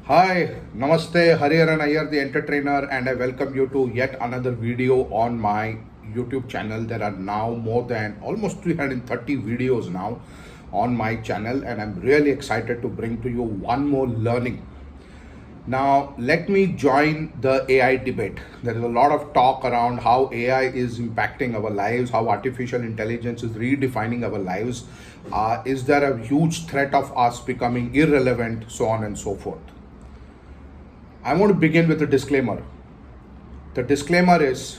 Hi, Namaste, Hariharan Iyer, the entertainer, and I welcome you to yet another video on my YouTube channel. There are now more than almost 330 videos now on my channel, and I'm really excited to bring to you one more learning. Now, let me join the AI debate. There is a lot of talk around how AI is impacting our lives, how artificial intelligence is redefining our lives. Is there a huge threat of us becoming irrelevant, so on and so forth? I want to begin with a disclaimer. The disclaimer is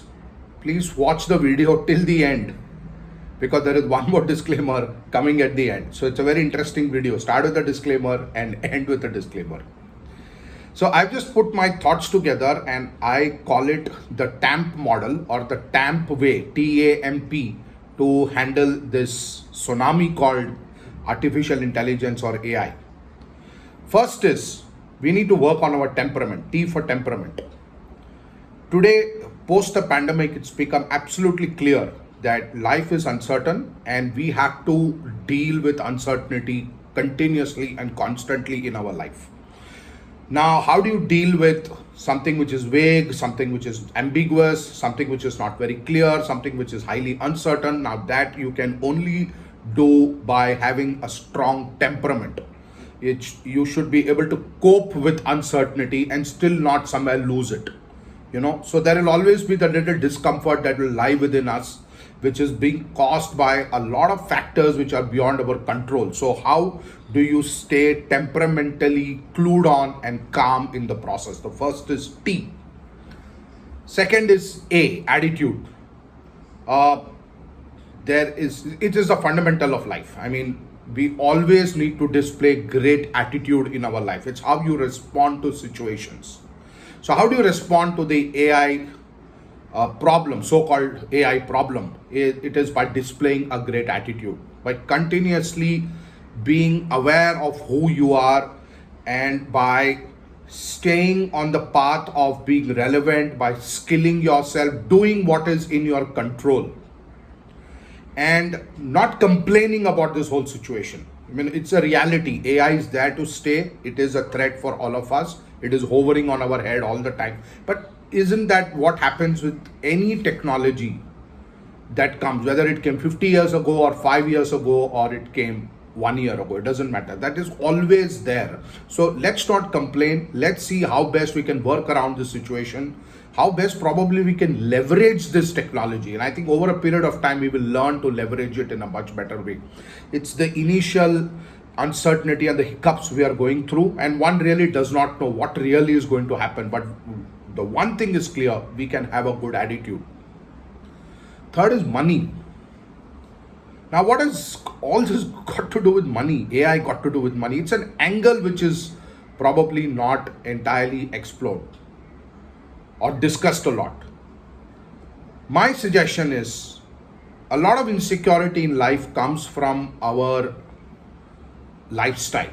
please watch the video till the end because there is one more disclaimer coming at the end. So it's a very interesting video. Start with the disclaimer and end with the disclaimer. So I've just put my thoughts together and I call it the TAMP model or the TAMP way, TAMP, to handle this tsunami called artificial intelligence or AI. First is we need to work on our temperament, T for temperament. Today, post the pandemic, it's become absolutely clear that life is uncertain and we have to deal with uncertainty continuously and constantly in our life. Now, how do you deal with something which is vague, something which is ambiguous, something which is not very clear, something which is highly uncertain? Now, that you can only do by having a strong temperament. You should be able to cope with uncertainty and still not somewhere lose it. So there will always be the little discomfort that will lie within us, which is being caused by a lot of factors which are beyond our control. So how do you stay temperamentally clued on and calm in the process? The first is T. Second is A, attitude. It is a fundamental of life. I mean, we always need to display great attitude in our life. It's how you respond to situations. So how do you respond to the AI problem, so-called AI problem? It is by displaying a great attitude, by continuously being aware of who you are and by staying on the path of being relevant, by skilling yourself, doing what is in your control and not complaining about this whole situation. I mean, it's a reality. AI is there to stay. It is a threat for all of us. It is hovering on our head all the time. But isn't that what happens with any technology that comes, whether it came 50 years ago or 5 years ago or it came 1 year ago? It doesn't matter. That is always there. So let's not complain. Let's see how best we can work around this situation, how best probably we can leverage this technology. And I think over a period of time, we will learn to leverage it in a much better way. It's the initial uncertainty and the hiccups we are going through. And one really does not know what really is going to happen. But the one thing is clear, we can have a good attitude. Third is money. Now, what has all this got to do with money? AI got to do with money. It's an angle which is probably not entirely explored or discussed a lot. My suggestion is a lot of insecurity in life comes from our lifestyle.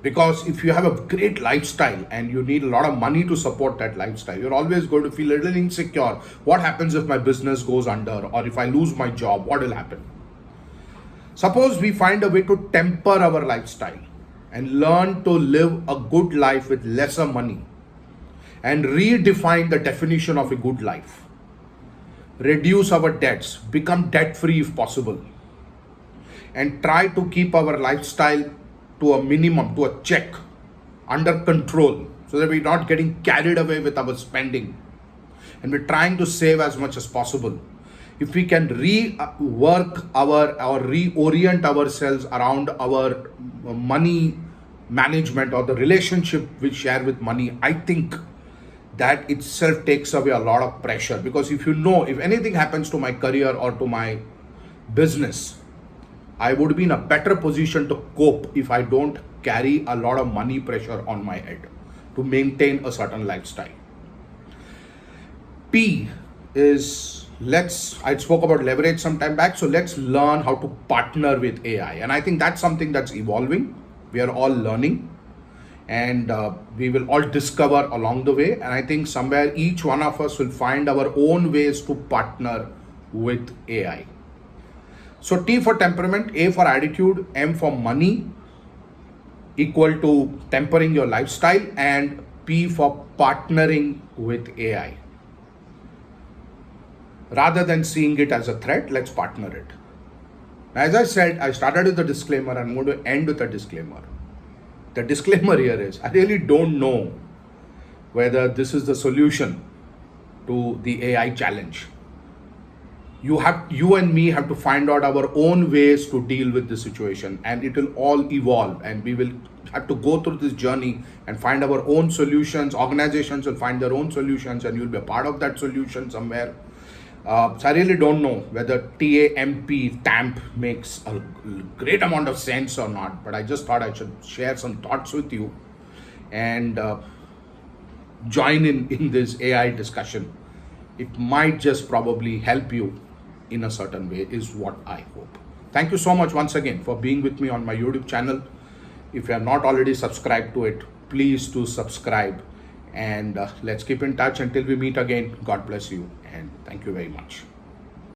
Because if you have a great lifestyle and you need a lot of money to support that lifestyle, you're always going to feel a little insecure. What happens if my business goes under, or if I lose my job, what will happen? Suppose we find a way to temper our lifestyle and learn to live a good life with lesser money and redefine the definition of a good life. Reduce our debts, become debt-free if possible, and try to keep our lifestyle to a minimum, to a check, under control, so that we're not getting carried away with our spending and we're trying to save as much as possible. If we can rework or reorient ourselves around our money management or the relationship we share with money, I think that itself takes away a lot of pressure. Because if anything happens to my career or to my business, I would be in a better position to cope if I don't carry a lot of money pressure on my head to maintain a certain lifestyle. P is I spoke about leverage some time back. So let's learn how to partner with AI. And I think that's something that's evolving. We are all learning and we will all discover along the way. And I think somewhere each one of us will find our own ways to partner with AI. So T for temperament, A for attitude, M for money, equal to tempering your lifestyle, and P for partnering with AI. Rather than seeing it as a threat, let's partner it. As I said, I started with a disclaimer. I'm going to end with a disclaimer. The disclaimer here is I really don't know whether this is the solution to the AI challenge. You and me have to find out our own ways to deal with the situation, and it will all evolve, and we will have to go through this journey and find our own solutions. Organizations will find their own solutions, and you'll be a part of that solution somewhere. So I really don't know whether TAMP makes a great amount of sense or not, but I just thought I should share some thoughts with you and join in this AI discussion. It might just probably help you in a certain way, is what I hope. Thank you so much once again for being with me on my YouTube channel. If you are not already subscribed to it, please do subscribe, and let's keep in touch until we meet again. God bless you, and thank you very much.